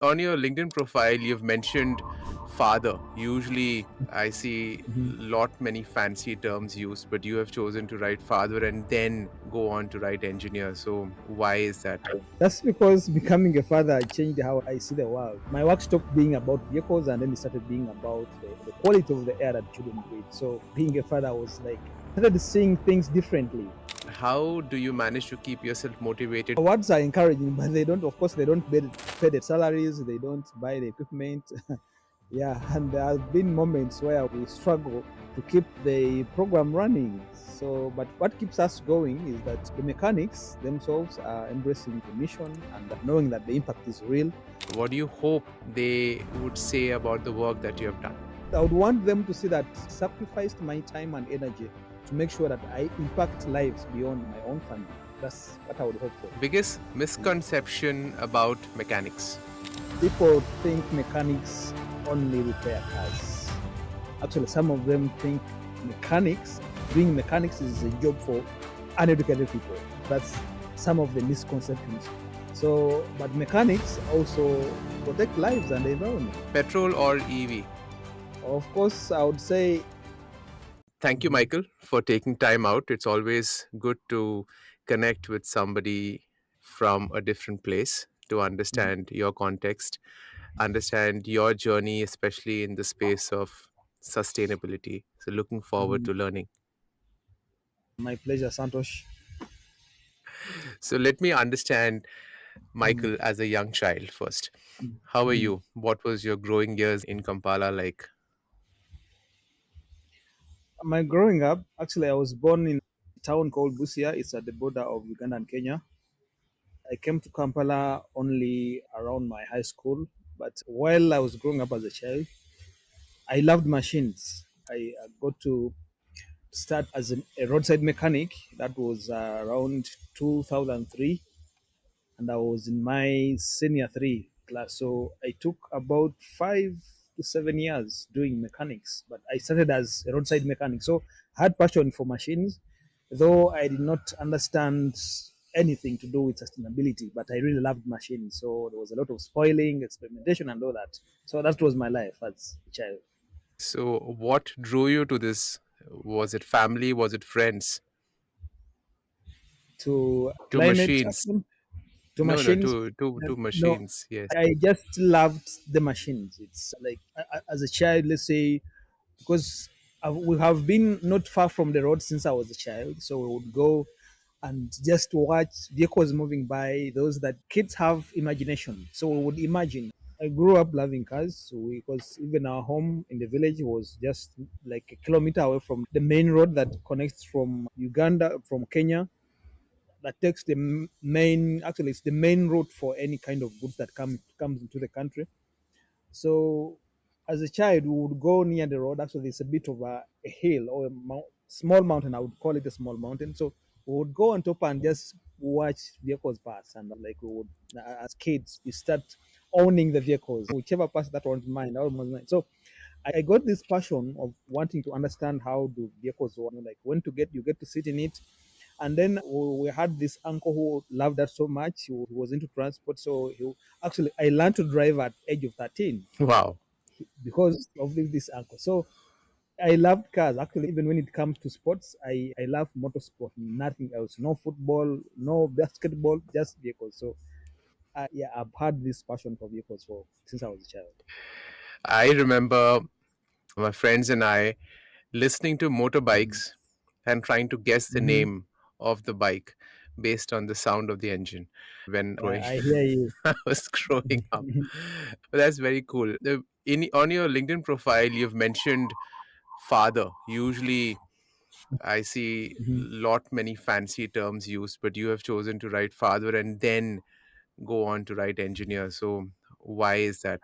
On your LinkedIn profile, you've mentioned father. Usually, I see Mhm. lot many fancy terms used, but you have chosen to write father and then go on to write engineer. So, why is that? That's because becoming a father changed how I see the world. My work stopped being about vehicles and then it started being about the quality of the air that children breathe. So being a father was like, I started seeing things differently. How do you manage to keep yourself motivated? Awards are encouraging, but they don't, of course, they don't pay the salaries, they don't buy the equipment. Yeah, and there have been moments where we struggle to keep the program running. So, but what keeps us going is that the mechanics themselves are embracing the mission and knowing that the impact is real. What do you hope they would say about the work that you have done? I would want them to see that sacrificed my time and energy to make sure that I impact lives beyond my own family. That's what I would hope for. Biggest misconception about mechanics. People think mechanics only repair cars. Actually, some of them think mechanics, doing mechanics is a job for uneducated people. That's some of the misconceptions. So, but mechanics also protect lives and the environment. Petrol or EV? Of course, I would say. Thank you, Mhm. Michael, for taking time out. It's always good to connect with somebody from a different place to Mhm. understand your context, understand your journey, especially in the space of sustainability. So, looking forward Mhm. to learning. My pleasure, Santosh. So, let me understand Mhm. Michael as a young child first. How were Mhm. you? What was your growing years in Kampala like? My growing up, actually, I was born in a town called Busia. It's at the border of Uganda and Kenya. I came to Kampala only around my high school, but while I was growing up as a child, I loved machines. I got to start as a roadside mechanic. That was around 2003, and I was in my senior three class. So I took about 5 to 7 years doing mechanics, but I started as a roadside mechanic. So I had passion for machines, though I did not understand anything to do with sustainability, but I really loved machines. So there was a lot of spoiling, experimentation, and all that. So that was my life as a child. So, what drew you to this? Was it family? Was it friends? To To climate machines? action, to No, no, machines. to No, machines. Yes. I just loved the machines. It's like as a child, let's say, because we have been not far from the road since I was a child, so we would go and just watch vehicles moving by. Those that kids have imagination, so we would imagine. I grew up loving cars so because even our home in the village was just like a kilometer away from the main road that connects from Uganda, from Kenya, that takes the main, actually it's the main route for any kind of goods that comes into the country. So as a child we would go near the road. Actually it's a bit of a hill or a small mountain. I would call it a small mountain. So we would go on top and just watch vehicles pass, and like we would, as kids, we start owning the vehicles, whichever pass that was mine, that was mine. So I got this passion of wanting to understand how do vehicles work, like when to get, you get to sit in it. And then we had this uncle who loved that so much. He was into transport. So actually, I learned to drive at age of 13 Wow. because of this uncle. So I loved cars. Actually, even when it comes to sports, I love motorsport, nothing else. No football, no basketball, just vehicles. So yeah, I've had this passion for vehicles for since I was a child. I remember my friends and I listening to motorbikes and trying to guess the Mm-hmm. name of the bike based on the sound of the engine when growing I hear you. I was growing up. But that's very cool. On your LinkedIn profile, you've mentioned father. Usually, I see Mhm. lot many fancy terms used, but you have chosen to write father and then go on to write engineer. So, why is that?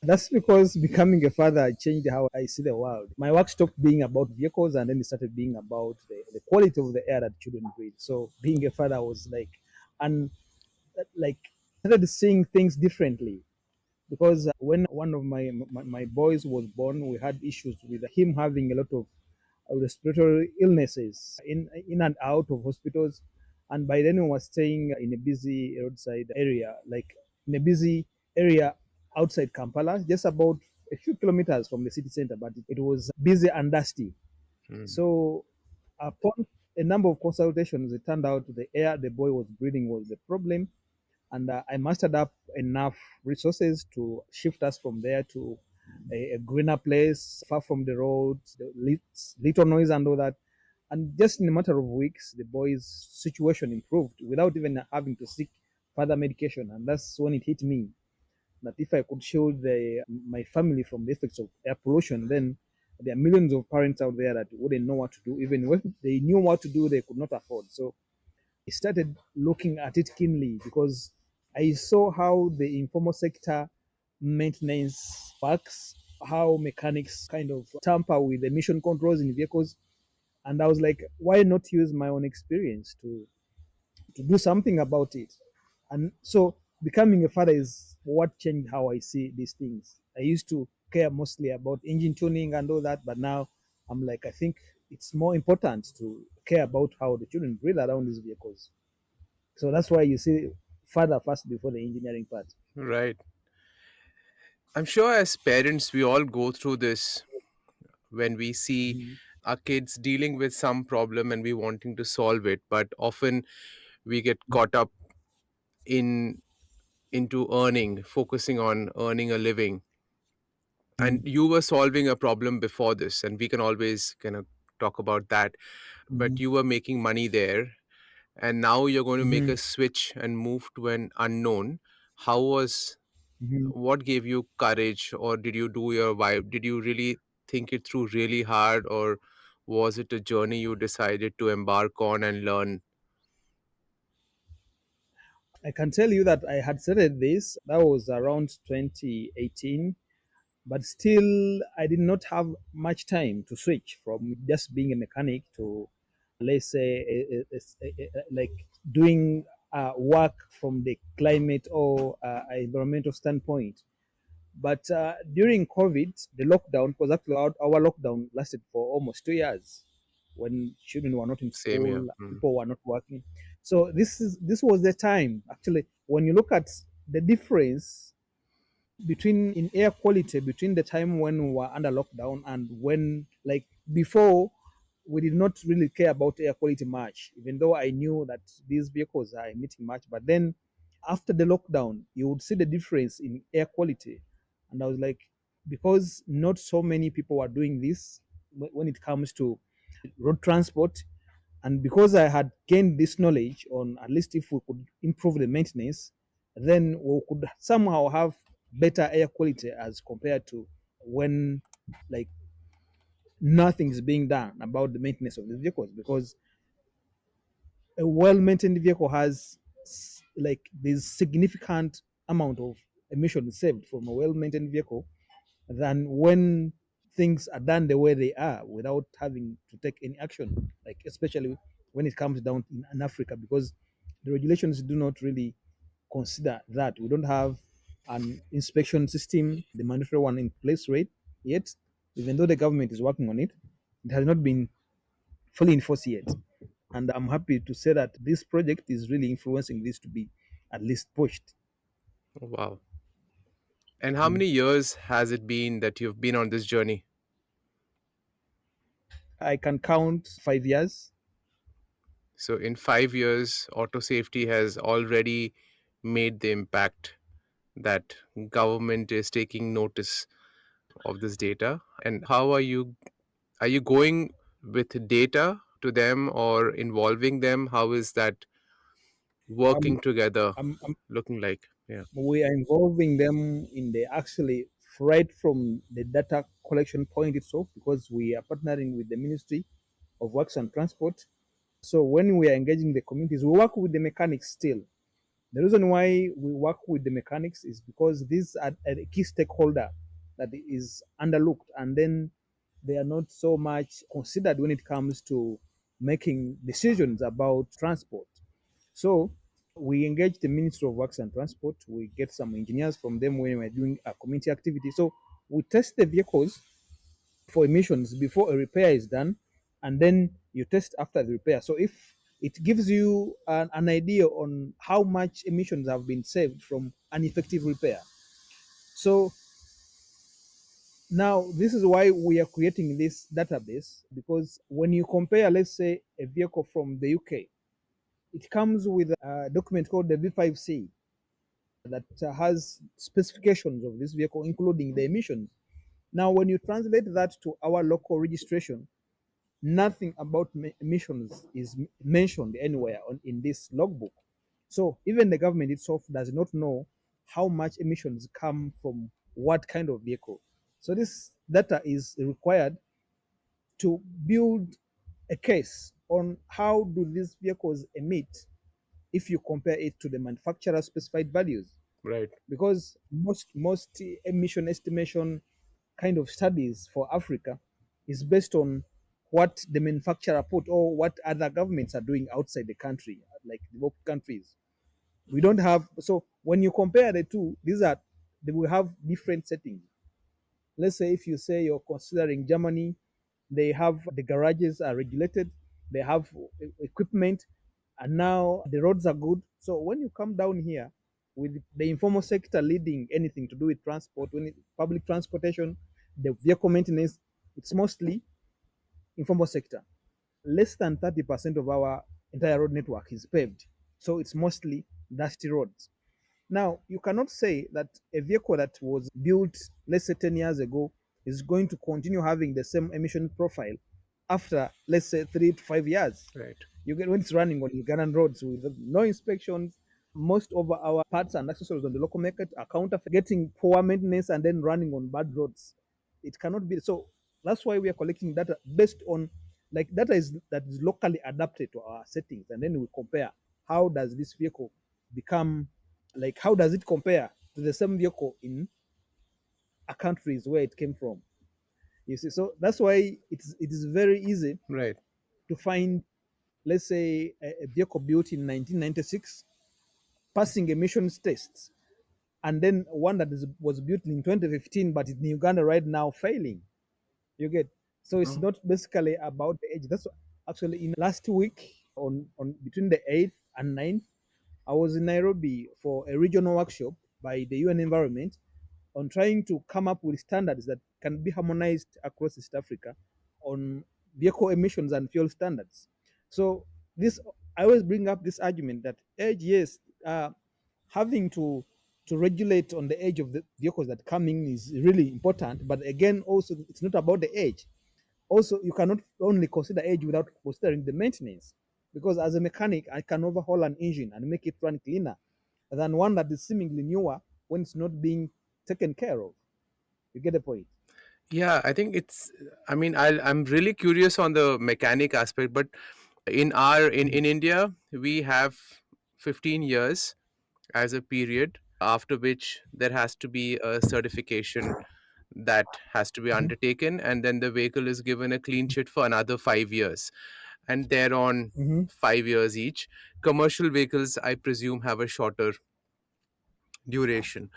That's because becoming a father changed how I see the world. My work stopped being about vehicles and then it started being about the quality of the air that children breathe. So being a father was like, and like, started seeing things differently because when one of my boys was born, we had issues with him having a lot of respiratory illnesses in and out of hospitals. And by then we were staying in a busy roadside area. Like in a busy area outside Kampala, just about a few kilometers from the city center, but it was busy and dusty. Mm. So, upon a number of consultations, it turned out the air the boy was breathing was the problem, and I mustered up enough resources to shift us from there to a greener place, far from the roads, the little noise and all that. And just in a matter of weeks, the boy's situation improved without even having to seek further medication. And that's when it hit me that if I could shield my family from the effects of air pollution, then there are millions of parents out there that wouldn't know what to do. Even when they knew what to do, they could not afford. So I started looking at it keenly because I saw how the informal sector maintenance works, how mechanics kind of tamper with emission controls in vehicles. And I was like, why not use my own experience to do something about it? And so becoming a father is what changed how I see these things. I used to care mostly about engine tuning and all that, but now I'm like, I think it's more important to care about how the children breathe around these vehicles. So that's why you see father first before the engineering part. Right. I'm sure as parents, we all go through this when we see Mhm. our kids dealing with some problem and we wanting to solve it, but often we get caught up in into earning, focusing on earning a living. And Mhm. you were solving a problem before this, and we can always kind of talk about that. But Mhm. you were making money there, and now you're going to make a Mhm. switch and move to an unknown. How was Mhm. what gave you courage, or did you do your vibe? Did you really think it through really hard, or was it a journey you decided to embark on and learn? I can tell you that I had started this. That was around 2018, but still I did not have much time to switch from just being a mechanic to, let's say, like doing work from the climate or environmental standpoint. But during COVID, the lockdown, because actually our lockdown lasted for almost 2 years when children were not in Same here. school, people were not working. So this was the time actually when you look at the difference between in air quality between the time when we were under lockdown and when like before we did not really care about air quality much, even though I knew that these vehicles are emitting much. But then after the lockdown, you would see the difference in air quality. And I was like, because not so many people are doing this when it comes to road transport, and because I had gained this knowledge on at least if we could improve the maintenance, then we could somehow have better air quality as compared to when like nothing is being done about the maintenance of the vehicles. Because a well-maintained vehicle has like this significant amount of emissions saved from a well-maintained vehicle than when things are done the way they are without having to take any action, like especially when it comes down in Africa, because the regulations do not really consider that. We don't have an inspection system, the mandatory one in place right yet, even though the government is working on it. It has not been fully enforced yet. And I'm happy to say that this project is really influencing this to be at least pushed. Wow. And how many years has it been that you've been on this journey? I can count 5 years. So, in 5 years, auto safety has already made the impact that government is taking notice of this data. And how are you going with data to them or involving them? How is that I'm, working together I'm looking like? Yeah, we are involving them in the actually right from the data collection point itself because we are partnering with the Ministry of Works and Transport. So when we are engaging the communities, we work with the mechanics still. The reason why we work with the mechanics is because these are a key stakeholder that is underlooked, and then they are not so much considered when it comes to making decisions about transport. So we engage the Ministry of Works and Transport. We get some engineers from them when we're doing a community activity. So we test the vehicles for emissions before a repair is done, and then you test after the repair. So if It gives you an idea on how much emissions have been saved from an effective repair. So now this is why we are creating this database, because when you compare, let's say, a vehicle from the UK, it comes with a document called the V5C that has specifications of this vehicle, including the emissions. Now, when you translate that to our local registration, nothing about emissions is mentioned anywhere in this logbook. So even the government itself does not know how much emissions come from what kind of vehicle. So this data is required to build a case on how do these vehicles emit if you compare it to the manufacturer specified values, Right. because most emission estimation kind of studies for Africa is based on what the manufacturer put or what other governments are doing outside the country, like developed countries. We don't have, so when you compare the two, these are, they will have different settings. Let's say if you say you're considering Germany, they have the garages are regulated, they have equipment, and now the roads are good. So when you come down here, with the informal sector leading anything to do with transport, when public transportation, the vehicle maintenance, it's mostly informal sector. Less than 30% of our entire road network is paved. So it's mostly dusty roads. Now, you cannot say that a vehicle that was built, let's say, 10 years ago, is going to continue having the same emission profile after, let's say, 3 to 5 years. Right. You get when it's running on Ugandan roads with no inspections. Most of our parts and accessories on the local market are counterfeit, getting poor maintenance and then running on bad roads. It cannot be so. That's why we are collecting data based on, like, data is that is locally adapted to our settings, and then we compare how does this vehicle become, like, how does it compare to the same vehicle in a countries where it came from. You see, so that's why it is very easy Right. to find, let's say, a vehicle built in 1996 passing emissions tests, and then one that was built in 2015 but in Uganda right now failing. You get, so it's Oh, not basically about the age. That's actually in last week on between the 8th and 9th, I was in Nairobi for a regional workshop by the UN Environment on trying to come up with standards that can be harmonized across East Africa on vehicle emissions and fuel standards. So this, I always bring up this argument that age, yes, having to regulate on the age of the vehicles that come in is really important. But again, also it's not about the age. Also, you cannot only consider age without considering the maintenance, because as a mechanic, I can overhaul an engine and make it run cleaner than one that is seemingly newer when it's not being taken care of. You get the point? yeah, I think it's. I mean, I'm really curious on the mechanic aspect, but in India, we have 15 years as a period after which there has to be a certification that has to be Mm-hmm. undertaken, and then the vehicle is given a clean sheet for another 5 years, and they're on Mm-hmm. 5 years each. Commercial vehicles, I presume, have a shorter duration.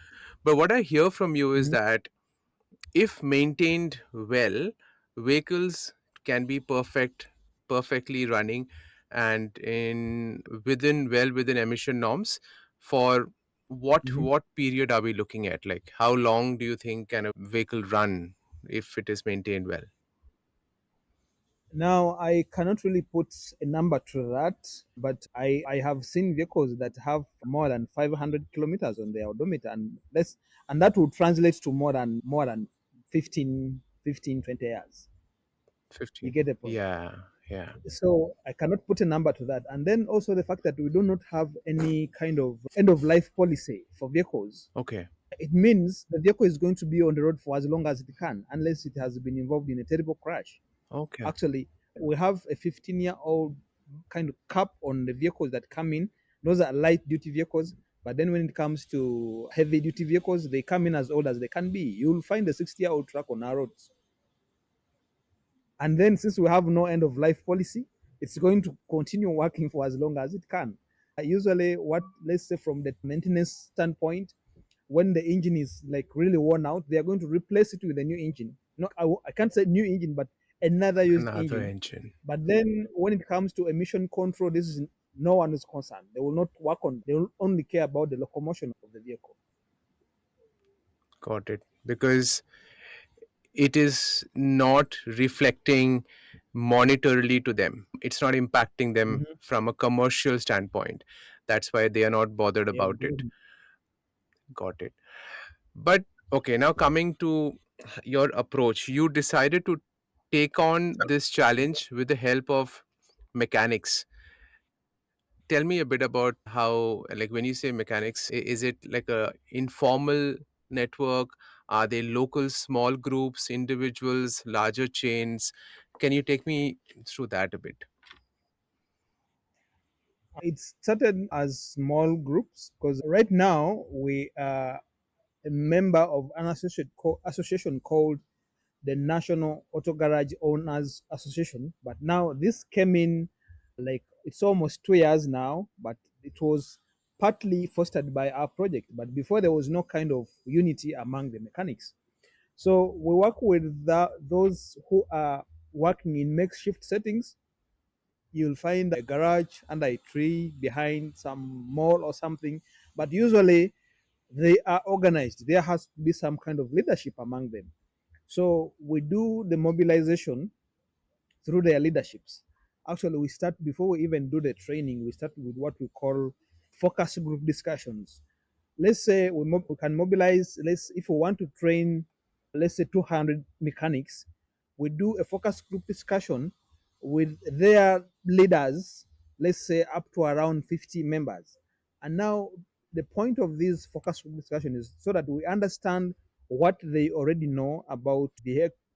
But what I hear from you is Mm-hmm. that if maintained well, vehicles can be perfectly running and in within well within emission norms for Mm-hmm. what period are we looking at? Like how long do you think can a vehicle run if it is maintained well? Now, I cannot really put a number to that, but I have seen vehicles that have more than 500 kilometers on their odometer, and that would translate to more than 15, 20 years. You 15. get the point? Yeah, yeah. So I cannot put a number to that. And then also the fact that we do not have any kind of end of life policy for vehicles. Okay. It means the vehicle is going to be on the road for as long as it can, unless it has been involved in a terrible crash. Okay. Actually, we have a 15-year-old kind of cap on the vehicles that come in. Those are light duty vehicles. But then when it comes to heavy duty vehicles, they come in as old as they can be. You'll find a 60-year-old truck on our roads. And then since we have no end of life policy, it's going to continue working for as long as it can. Usually, what, let's say, from the maintenance standpoint, when the engine is like really worn out, they are going to replace it with a new engine. No, I can't say new engine, but another used Another engine. engine. But then when it comes to emission control, this is no one is concerned. They will not work on. They will only care about the locomotion of the vehicle. Got it. Because it is not reflecting monetarily to them. It's not impacting them Mhm. from a commercial standpoint. That's why they are not bothered Yeah, about it. Got it. But okay, now coming to your approach, you decided to take on this challenge with the help of mechanics. Tell me a bit about how, like, when you say mechanics, is it like a informal network? Are they local small groups, individuals, larger chains? Can you take me through that a bit? it started as small groups because right now we are a member of an association called the National Auto Garage Owners Association. But now this came in like it's almost 2 years now, but it was partly fostered by our project. But before there was no kind of unity among the mechanics. So we work with those who are working in makeshift settings. You'll find a garage under a tree behind some mall or something, but usually they are organized. There has to be some kind of leadership among them. So we do the mobilization through their leaderships. Actually, we start before we even do the training, we start with what we call focus group discussions. Let's say we can mobilize, let's if we want to train, let's say 200 mechanics, we do a focus group discussion with their leaders, let's say up to around 50 members. And now the point of this focus group discussion is so that we understand what they already know about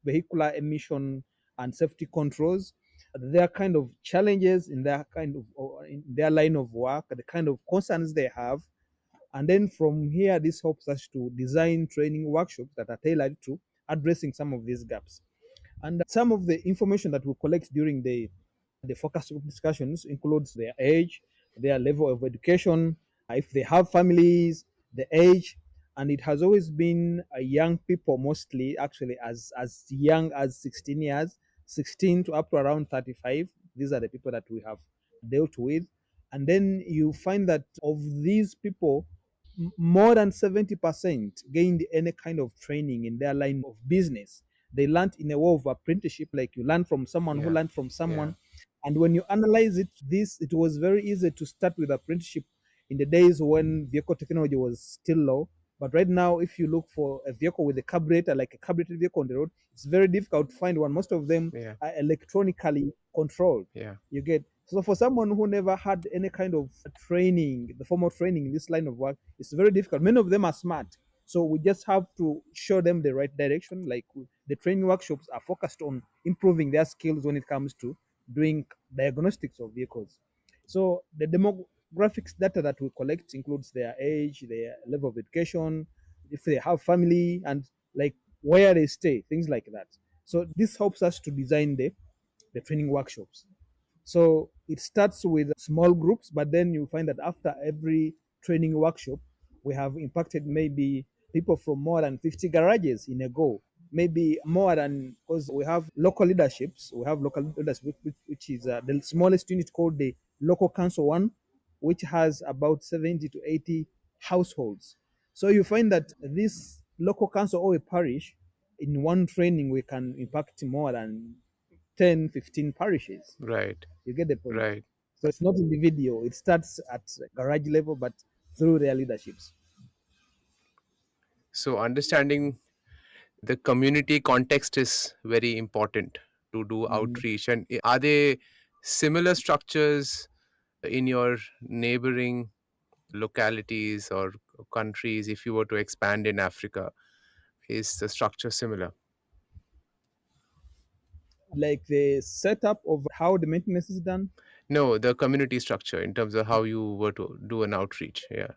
vehicular emission and safety controls, their kind of challenges in their kind of or in their line of work, the kind of concerns they have. And then from here, this helps us to design training workshops that are tailored to addressing some of these gaps. And some of the information that we collect during the focus group discussions includes their age, their level of education, if they have families, the age, and it has always been young people mostly, actually as young as 16 years, 16 to up to around 35. These are the people that we have dealt with. And then you find that of these people, more than 70% gained any kind of training in their line of business. They learned in a way of apprenticeship, like you learn from someone who Yeah. learned from Yeah. someone. And when you analyze it, it was very easy to start with apprenticeship in the days when vehicle technology was still low. But right now, if you look for a vehicle with a carburetor, like a carbureted vehicle on the road, it's very difficult to find one. Most of them Yeah. are electronically controlled. Yeah. You get so for someone who never had any kind of training, the formal training in this line of work, it's very difficult. Many of them are smart, so we just have to show them the right direction. Like the training workshops are focused on improving their skills when it comes to doing diagnostics of vehicles. So the demographics data that we collect includes their age, their level of education, if they have family, and like where they stay, things like that. So this helps us to design the training workshops. So it starts with small groups, but then you find that after every training workshop, we have impacted maybe people from more than 50 garages in a go. Maybe more than, because we have local leaderships. We have local leadership, which is the smallest unit called the local council one, which has about 70 to 80 households. So you find that this local council or a parish, in one training, we can impact more than 10, 15 parishes. Right. You get the point. Right. So it's not individual. It starts at garage level, but through their leaderships. So understanding the community context is very important to do Mhm. outreach. And are there similar structures in your neighboring localities or countries? If you were to expand in Africa, is the structure similar? Like the setup of how the maintenance is done. No, the community structure in terms of how you were to do an outreach. Yeah.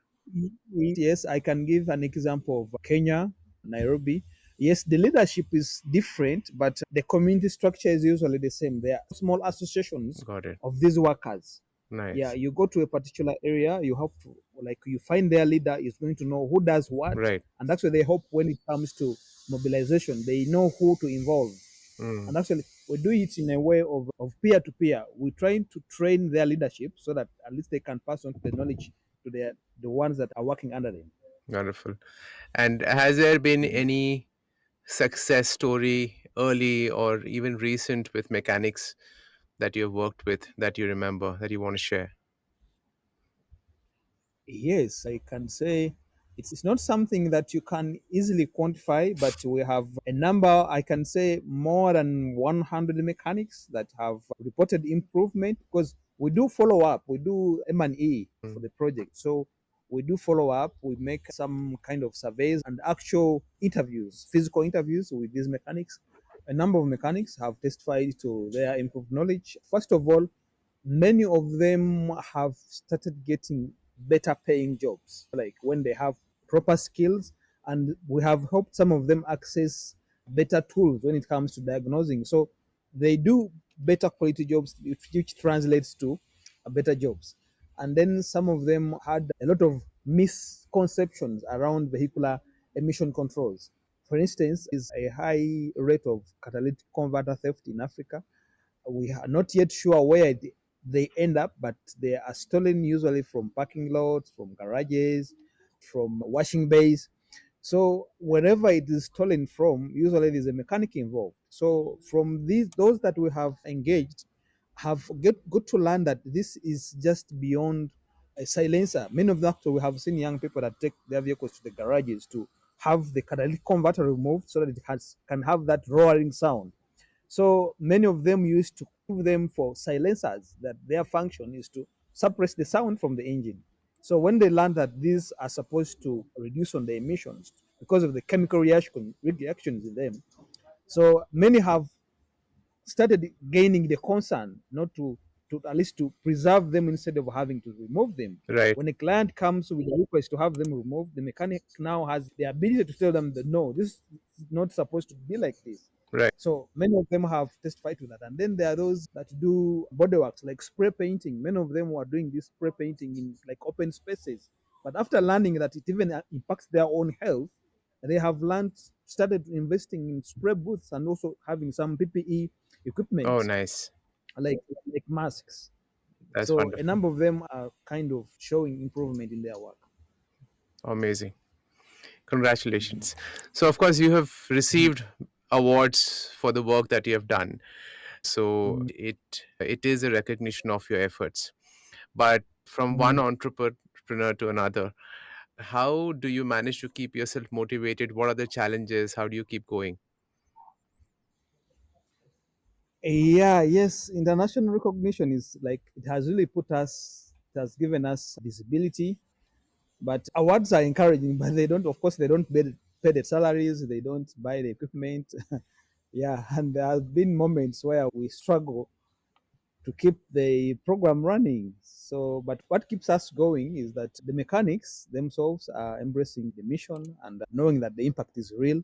Yes, I can give an example of Kenya, Nairobi. Yes, the leadership is different, but the community structure is usually the same. There are small associations Got it. of these workers. Yeah, Nice. you go to a particular area, you have to, like, you find their leader is going to know who does what, Right. and that's why they hope when it comes to mobilization, they know who to involve. Mm. And actually, we do it in a way of peer to peer. We're trying to train their leadership so that at least they can pass on the knowledge to the ones that are working under them. Wonderful. And has there been Mhm. any success story, early or even recent, with mechanics that you've worked with, that you remember, that you want to share? Yes, I can say it's not something that you can easily quantify, but we have a number, I can say more than 100 mechanics that have reported improvement because we do follow up, we do M&E for Mm. the project. So we do follow up, we make some kind of surveys and actual interviews, physical interviews with these mechanics. A number of mechanics have testified to their improved knowledge. First of all, many of them have started getting better paying jobs, like when they have proper skills, and we have helped some of them access better tools when it comes to diagnosing. So they do better quality jobs, which translates to better jobs. And then some of them had a lot of misconceptions around vehicular emission controls. For instance, is a high rate of catalytic converter theft in Africa. We are not yet sure where they end up, but they are stolen usually from parking lots, from garages, from washing bays. So wherever it is stolen from, usually there's a mechanic involved. So from those that we have engaged, have got to learn that this is just beyond a silencer. Many of them, actually, we have seen young people that take their vehicles to the garages to have the catalytic converter removed so that it can have that roaring sound. So many of them used to move them for silencers, that their function is to suppress the sound from the engine. So when they learned that these are supposed to reduce on the emissions because of the chemical reactions in them, so many have started gaining the concern not to at least to preserve them instead of having to remove them. Right, When a client comes with a request to have them removed, the mechanic now has the ability to tell them that no, this is not supposed to be like this. right. So many of them have testified to that. And then there are those that do body works like spray painting. Many of them were doing this spray painting in like open spaces. But after learning that it even impacts their own health, they have learned, started investing in spray booths and also having some PPE Oh, equipment nice. like masks. That's So a wonderful. number of them are kind of showing improvement in their work. Amazing. Congratulations. So, of course, you have Mhm. received awards for the work that you have done. So, Mhm. it is a recognition of your efforts. But from one Mhm. entrepreneur to another, how do you manage to keep yourself motivated? What are the challenges? How do you keep going? Yeah, yes, international recognition is like it has really it has given us visibility. But awards are encouraging, but they don't, of course, they don't pay the salaries, they don't buy the equipment. Yeah, and there have been moments where we struggle to keep the program running. So, but what keeps us going is that the mechanics themselves are embracing the mission and knowing that the impact is real.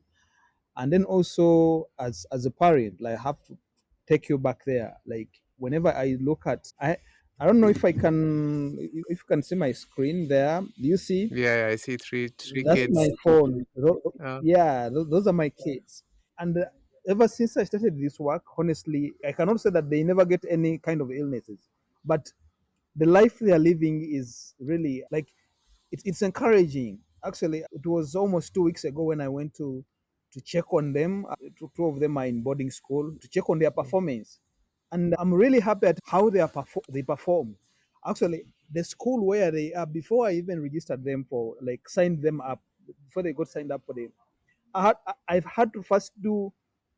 And then also, as a parent, like, I have to take you back there. Like whenever I look at, I don't know if I can, if you can see my screen there. Do you see? Yeah, I see three That's my kids. phone. Uh, Yeah, those are my kids. And ever since I started this work, honestly, I cannot say that they never get any kind of illnesses, but the life they are living is really like it's encouraging. Actually, it was almost 2 weeks ago when I went to check on them. Two of them are in boarding school to check on their performance, and I'm really happy at how they perform. Actually, the school where they are, before I even registered them for like signed them up, before they got signed up for the, I've had to first do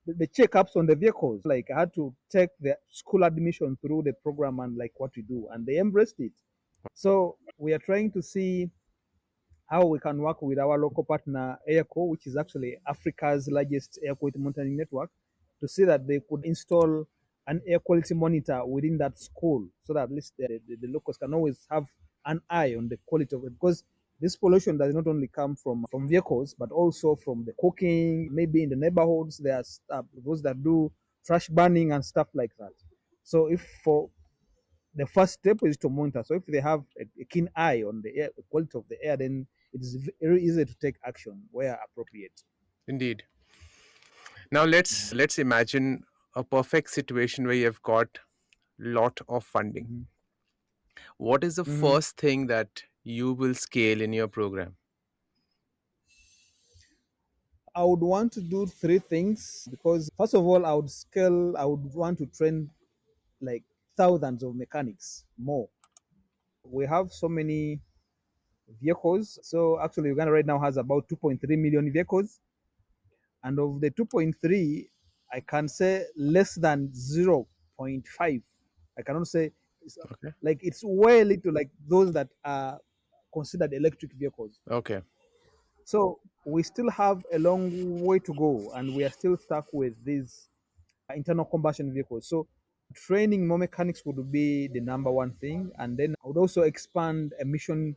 the checkups on the vehicles. Like I had to take the school admission through the program and like what we do, and they embraced it. So we are trying to see how we can work with our local partner Airco, which is actually Africa's largest air quality monitoring network, to see that they could install an air quality monitor within that school, so that at least the locals can always have an eye on the quality of it. Because this pollution does not only come from vehicles, but also from the cooking. Maybe in the neighborhoods, there are those that do trash burning and stuff like that. So if for the first step is to monitor. So if they have a keen eye on the air, the quality of the air, then it is very easy to take action where appropriate. Indeed. Now let's imagine a perfect situation where you've got lot of funding. Mhm. What is the Mhm. first thing that you will scale in your program? I would want to do three things because, first of all, I would want to train like thousands of mechanics more. We have so many vehicles. So actually, Uganda right now has about 2.3 million vehicles. And of the 2.3, I can say less than zero point 0.5. I cannot say, it's, Okay. like it's way little, like those that are considered electric vehicles. Okay. So we still have a long way to go, and we are still stuck with these internal combustion vehicles. So training more mechanics would be the number one thing, and then I would also expand emissions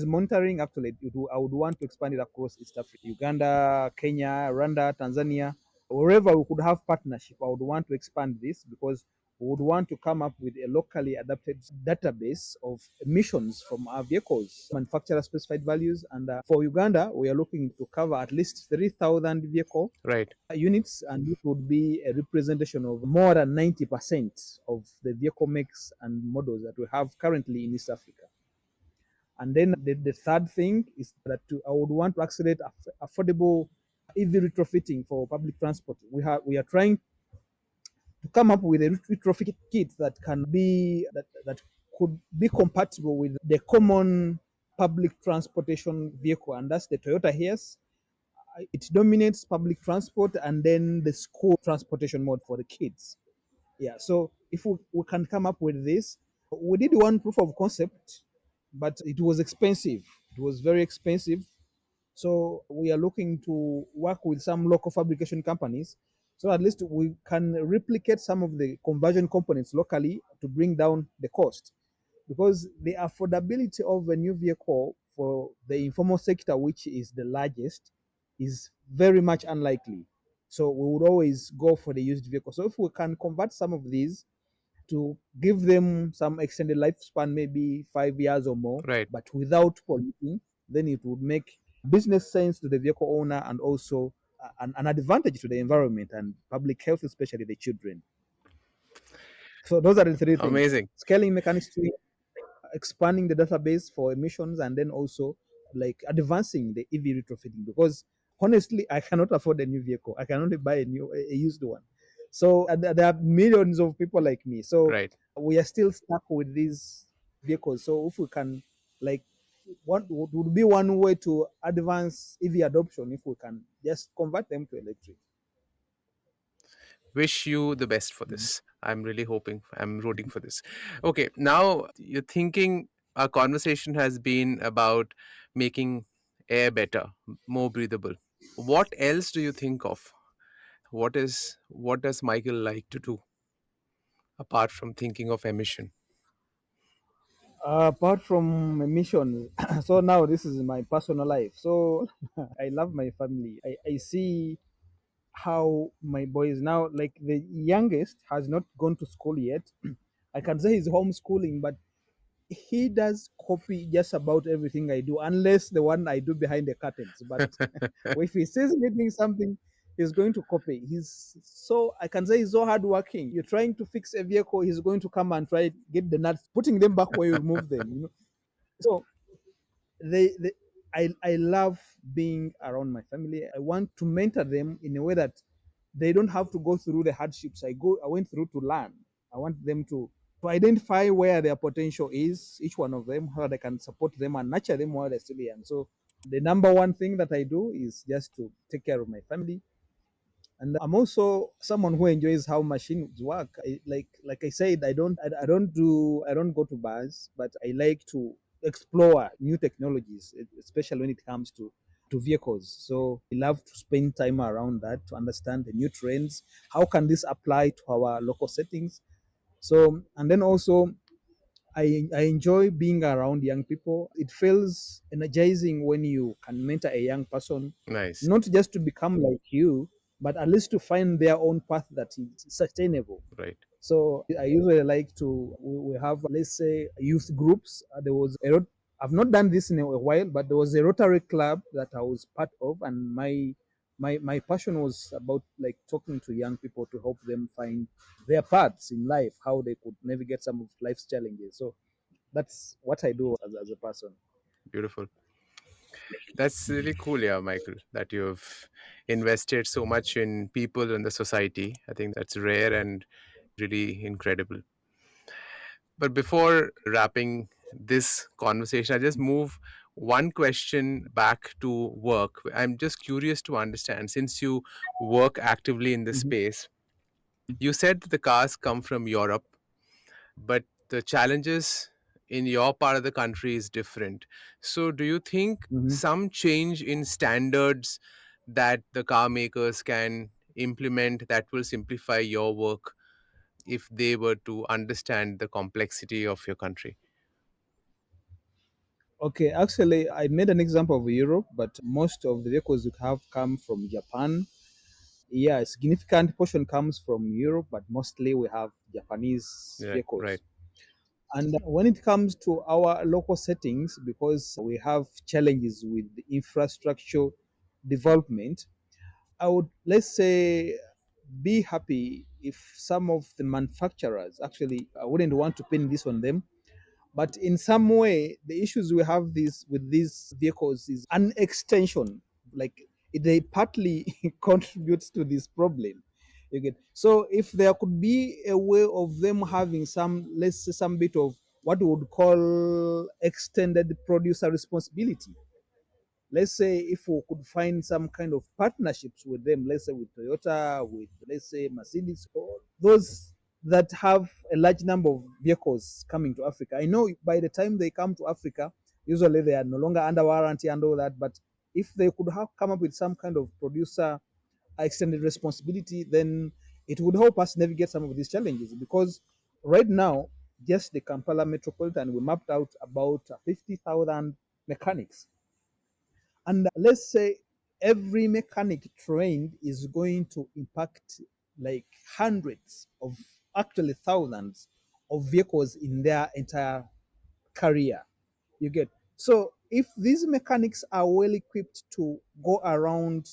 monitoring. Actually, I would want to expand it across East Africa, Uganda, Kenya, Rwanda, Tanzania, wherever we could have partnership. I would want to expand this because we would want to come up with a locally adapted database of emissions from our vehicles, manufacturer specified values. And for Uganda, we are looking to cover at least 3,000 vehicle Right. units, and it would be a representation of more than 90% of the vehicle makes and models that we have currently in East Africa. And then the third thing is that I would want to accelerate affordable EV retrofitting for public transport. We are trying to come up with a retrofit kit that can be that could be compatible with the common public transportation vehicle, and that's the Toyota Hiace. It dominates public transport and then the school transportation mode for the kids. Yeah, so if we can come up with this, we did one proof of concept, but it was expensive. It was very expensive. So we are looking to work with some local fabrication companies so at least we can replicate some of the conversion components locally to bring down the cost. Because the affordability of a new vehicle for the informal sector, which is the largest, is very much unlikely. So we would always go for the used vehicle. So if we can convert some of these to give them some extended lifespan, maybe 5 years or more, Right. but without polluting, then it would make business sense to the vehicle owner and also an advantage to the environment and public health, especially the children. So those are the three things: Amazing. scaling mechanics to expanding the database for emissions, and then also like advancing the EV retrofitting. Because honestly, I cannot afford a new vehicle. I can only buy a used one. So there are millions of people like me. So Right. we are still stuck with these vehicles. So if we can, like, what would be one way to advance EV adoption if we can just convert them to electric. Wish you the best for Mhm. this. I'm rooting for this. Okay, now you're thinking our conversation has been about making air better, more breathable. What else do you think of? What does Michael like to do apart from thinking of emission? Apart from emissions, so now this is my personal life. So I love my family. I see how my boys now, like the youngest has not gone to school yet. I can say he's homeschooling, but he does copy just about everything I do, unless the one I do behind the curtains. But if he says me doing something, he's going to copy. I can say he's so hardworking. You're trying to fix a vehicle, he's going to come and try get the nuts, putting them back where you remove them. So they I love being around my family. I want to mentor them in a way that they don't have to go through the hardships I went through to learn. I want them to identify where their potential is, each one of them, how they can support them and nurture them while they're still young. So the number one thing that I do is just to take care of my family. And I'm also someone who enjoys how machines work. Like I said, I don't go to bars, but I like to explore new technologies, especially when it comes to vehicles. So I love to spend time around that to understand the new trends. How can this apply to our local settings? So, and then also I enjoy being around young people. It feels energizing when you can mentor a young person, Nice. not just to become like you, but at least to find their own path that is sustainable. Right. So I usually like to, we have, let's say, youth groups. I've not done this in a while, but there was a Rotary club that I was part of, and my My passion was about like talking to young people to help them find their paths in life, how they could navigate some of life's challenges. So that's what I do as a person. Beautiful. That's really cool, yeah, Michael, that you've invested so much in people and the society. I think that's rare and really incredible. But before wrapping this conversation, I just move one question back to work. I'm just curious to understand, since you work actively in this Mhm, space, you said that the cars come from Europe, but the challenges in your part of the country is different. So do you think mhm. some change in standards that the car makers can implement that will simplify your work if they were to understand the complexity of your country? Okay, actually, I made an example of Europe, but most of the vehicles we have come from Japan. Yeah, a significant portion comes from Europe, but mostly we have Japanese Yeah, right, vehicles. And when it comes to our local settings, because we have challenges with the infrastructure development, I would, let's say, be happy if some of the manufacturers, actually, I wouldn't want to pin this on them, but in some way, the issues we have this with these vehicles is an extension. Like they partly contributes to this problem. You get so if there could be a way of them having some, let's say, some bit of what we would call extended producer responsibility. Let's say if we could find some kind of partnerships with them, let's say with Toyota, with, let's say, Mercedes, or those that have a large number of vehicles coming to Africa. I know by the time they come to Africa, usually they are no longer under warranty and all that. But if they could have come up with some kind of producer extended responsibility, then it would help us navigate some of these challenges. Because right now, just the Kampala metropolitan, we mapped out about 50,000 mechanics, and let's say every mechanic trained is going to impact like hundreds of, actually thousands of vehicles in their entire career. You get so if these mechanics are well equipped to go around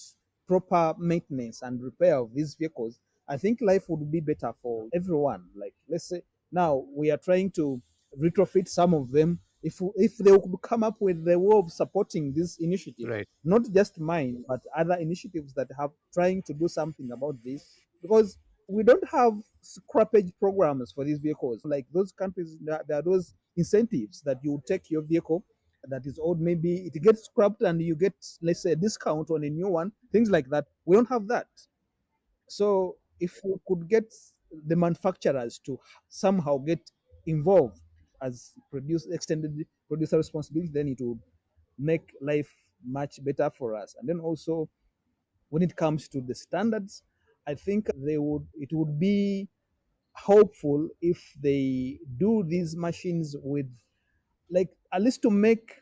proper maintenance and repair of these vehicles, I think life would be better for everyone. Like let's say now we are trying to retrofit some of them. If they could come up with the way of supporting this initiative, right, not just mine but other initiatives that have trying to do something about this, because we don't have scrappage programs for these vehicles. Like those countries, there are those incentives that you take your vehicle that is old, maybe it gets scrapped and you get, let's say, a discount on a new one, things like that. We don't have that. So if we could get the manufacturers to somehow get involved as produce extended producer responsibility, then it would make life much better for us. And then also when it comes to the standards, I think they would it would be hopeful if they do these machines with, like, at least to make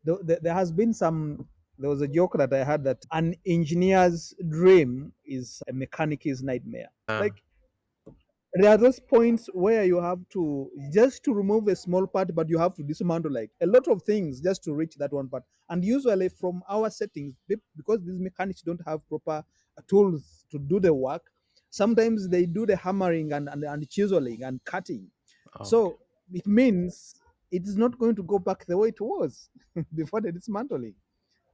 there has been some, there was a joke that I had that an engineer's dream is a mechanic's nightmare. uh, Like there are those points where you have to just to remove a small part, but you have to dismantle like a lot of things just to reach that one part. And usually from our settings, because these mechanics don't have proper tools to do the work, sometimes they do the hammering and chiseling and cutting. okay, So it means it is not going to go back the way it was before the dismantling.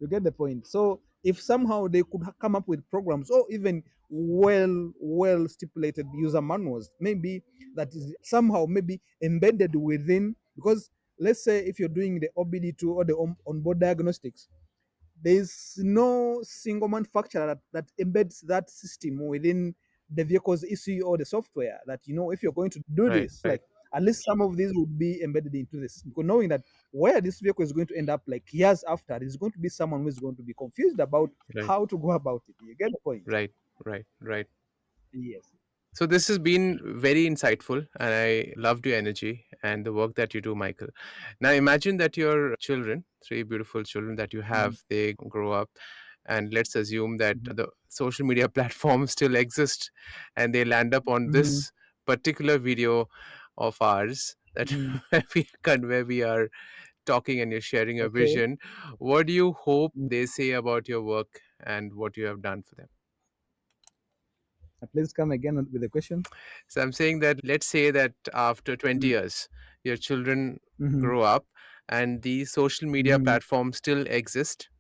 You get the point. So if somehow they could come up with programs or even well stipulated user manuals, maybe that is somehow maybe embedded within, because let's say if you're doing the OBD2 or the onboard diagnostics, there's no single manufacturer that embeds that system within the vehicle's ECU or the software, that if you're going to do right, this, right, like at least some of these would be embedded into this, because knowing that where this vehicle is going to end up like years after, there's going to be someone who's going to be confused about right, how to go about it. You get the point? right, right, right. Yes. So this has been very insightful, and I loved your energy and the work that you do, Michael. Now imagine that your children, three beautiful children that you Mhm, have, they grow up, and let's assume that mhm, the social media platforms still exist, and they land up on mhm, this particular video of ours that mhm, where we are talking and you're sharing a Okay. vision. What do you hope they say about your work and what you have done for them? Please come again with the question. So I'm saying that let's say that after 20 Mm-hmm. years, your children Mm-hmm. grow up and the social media Mm-hmm. platforms still exist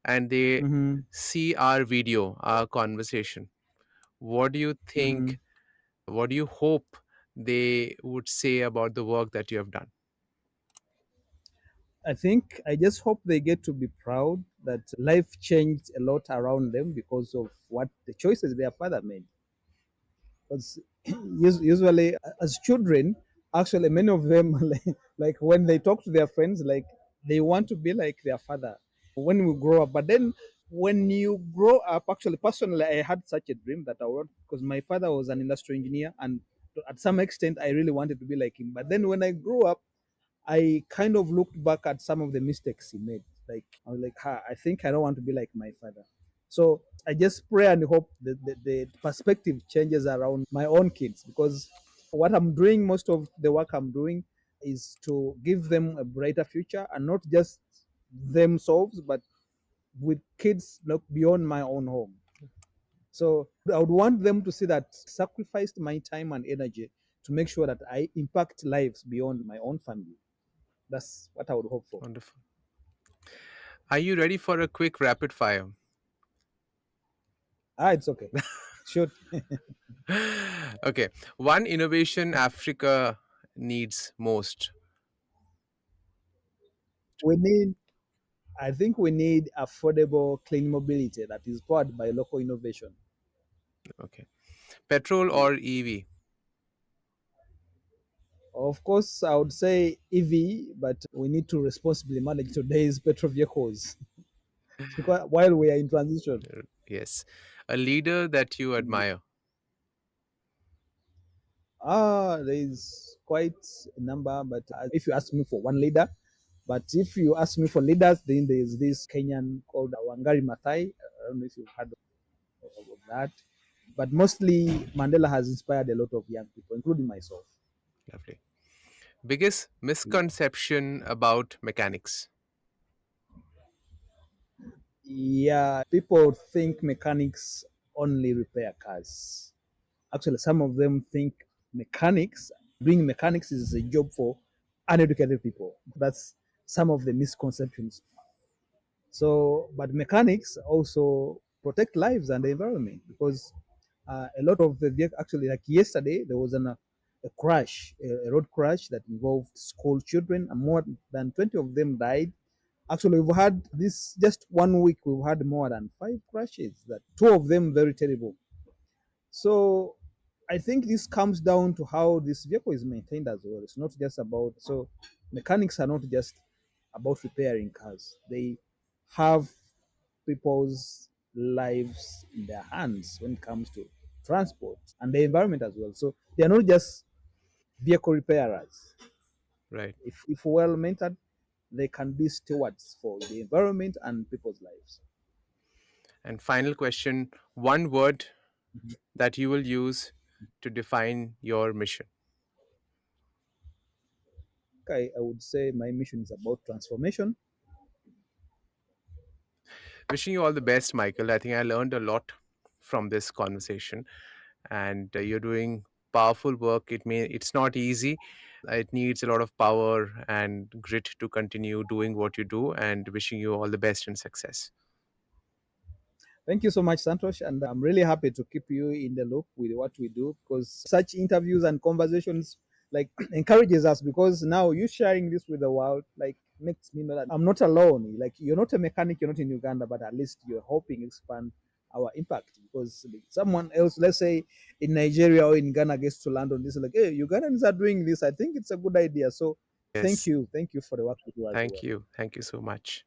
and they Mm-hmm. see our video, our conversation. What do you Mm-hmm. think? What do you hope they would say about the work that you have done? I think I just hope they get to be proud that life changed a lot around them because of what the choices their father made. Because usually, as children, actually, many of them, like when they talk to their friends, like they want to be like their father when we grow up. But then when you grow up, actually, personally, I had such a dream that I would, because my father was an industrial engineer, and at some extent, I really wanted to be like him. But then when I grew up, I kind of looked back at some of the mistakes he made. Like I was like, ha, I think I don't want to be like my father. So I just pray and hope that the perspective changes around my own kids, because what I'm doing, most of the work I'm doing, is to give them a brighter future, and not just themselves, but with kids look beyond my own home. So I would want them to see that sacrificed my time and energy to make sure that I impact lives beyond my own family. That's what I would hope for. Wonderful. Are you ready for a quick rapid fire? It's okay. Shoot. Okay. One innovation Africa needs most. We need, I think we need affordable, clean mobility that is powered by local innovation. Okay. Petrol or EV? Of course, I would say EV, but we need to responsibly manage today's petrol vehicles because while we are in transition. Yes. A leader that you admire. There is quite a number, but if you ask me for one leader, but if you ask me for leaders, then there's this Kenyan called Wangari Maathai. I don't know if you've heard of that. But mostly, Mandela has inspired a lot of young people, including myself. Lovely. Biggest misconception about mechanics. Yeah, people think mechanics only repair cars. Actually, some of them think mechanics, doing mechanics is a job for uneducated people. That's some of the misconceptions. So, but mechanics also protect lives and the environment, because a lot of the vehicle, actually, like yesterday, there was a crash, a road crash that involved school children, and more than 20 of them died. Actually, we've had this just 1 week, we've had more than 5 crashes, that two of them very terrible. So I think this comes down to how this vehicle is maintained as well. It's not just about, so mechanics are not just about repairing cars. They have people's lives in their hands when it comes to transport and the environment as well. So they are not just vehicle repairers. Right. If well mentored, they can be stewards for the environment and people's lives. And final question, one word that you will use to define your mission. I would say my mission is about transformation. Wishing you all the best, Michael. I think I learned a lot from this conversation, and you're doing powerful work. It's not easy. It needs a lot of power and grit to continue doing what you do. And wishing you all the best and success. Thank you so much, Santosh. And I'm really happy to keep you in the loop with what we do, because such interviews and conversations like encourages us, because now you sharing this with the world like makes me know that I'm not alone. Like you're not a mechanic, you're not in Uganda, but at least you're helping expand our impact, because someone else, let's say in Nigeria or in Ghana, gets to land on this, like, hey, Ugandans are doing this. I think it's a good idea. So thank Yes. you. Thank you for the work you do as Thank well. you. Thank you so much.